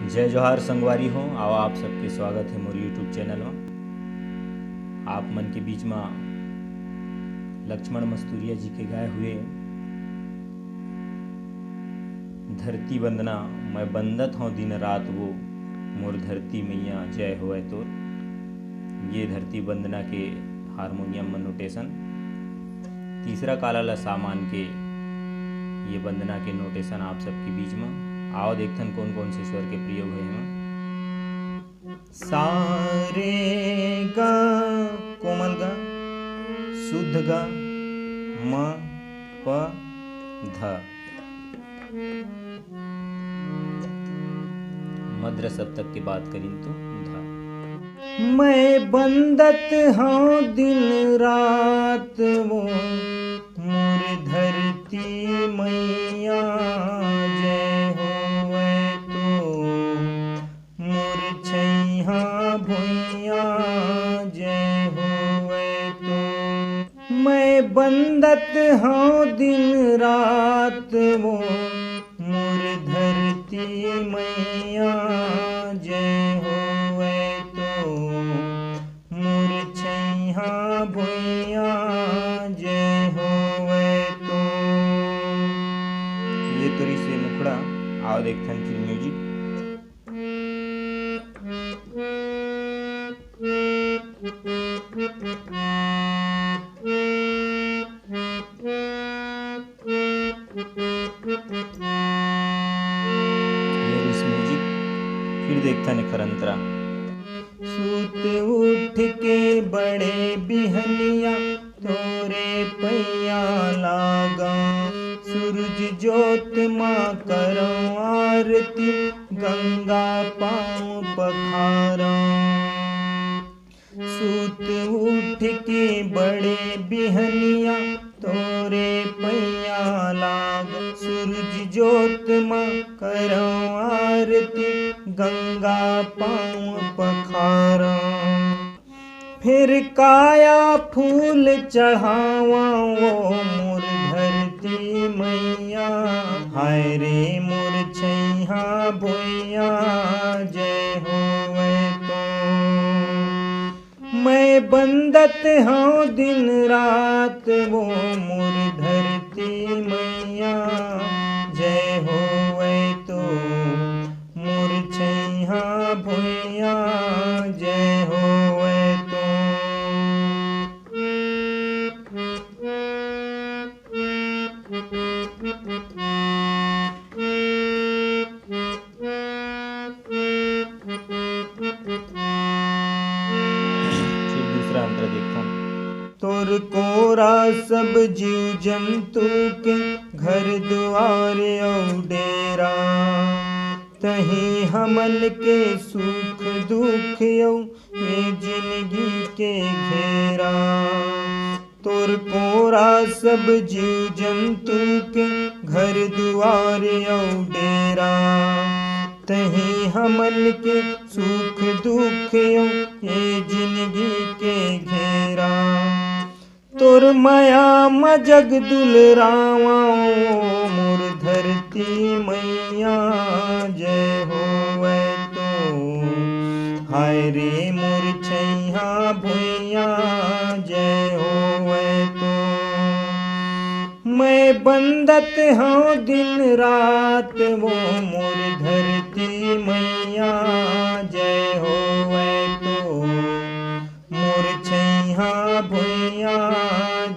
जय जोहार संगवारी हो। आओ आप सबके स्वागत है मोर यूट्यूब चैनल में। आप मन के बीच में लक्ष्मण मस्तूरिया जी के गाए हुए धरती वंदना मैं बंदत हूँ दिन रात वो मोर धरती मैया जय होए तोर। ये धरती वंदना के हारमोनियम में नोटेशन। तीसरा काला सामान के ये वंदना के नोटेशन आप सबके बीच में। आओ देखथन कौन कौन से स्वर के प्रयोग है। सा रे गा कोमल गा, शुद्ध गा, म प ध। मध्र सप्तक की बात करें तो ध। मैं बंदत हूँ दिन रात वो मोर धरती मैया जय होवे तो मोर छैहा भुइया जय होवे तो। मैं बंदत हूँ दिन रात वो मोर धरती मैया जय होवे तो मोर छैहा भुइया जय होवे तो। ये तोरी से मुखड़ा। आओ देखथन फिर म्यूजिक। फिर देखता ने खरंतरा। सूत उठ के बड़े बिहनिया तोरे पैया लागा, सूरज जोत माँ करो आरती गंगा पाँव पखारा। सूत उठ के बड़े बिहनिया तोरे पैया लागा, सूरज जोत माँ करो आरती गंगा पाँव पखारा। फिर काया फूल चढ़ावा वो मोर धरती मैया, हाय रे मोर छैहा भुइया जय होवे तो। मैं बंदत हूँ दिन रात वो मोर धरती मैया जय होवे तो मोर छैहा भुइया जय होवे तो। फिर दूसरा अंतर देखता। तोर कोरा सब जीव जंतु के घर द्वार और डेरा, तही हमन के सुख दुख यौ ये जिंदगी के घेरा। तोर कोरा सब जीव जंतु के घर द्वार और डेरा, तही हमन के सुख दुख यौ ये जिंदगी के घेरा। तोर माया मजग दुलरावा मोर धरती मैया जय होवे तो, हाय रे मोर छैहा भुइया जय होवे तो। मैं बंदत हूँ दिन रात वो मोर धरती मैया जय होवे तो मोर छैहा भुइया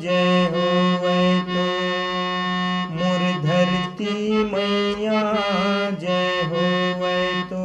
जय होवे तो मोर धरती मैया जय होवे तो।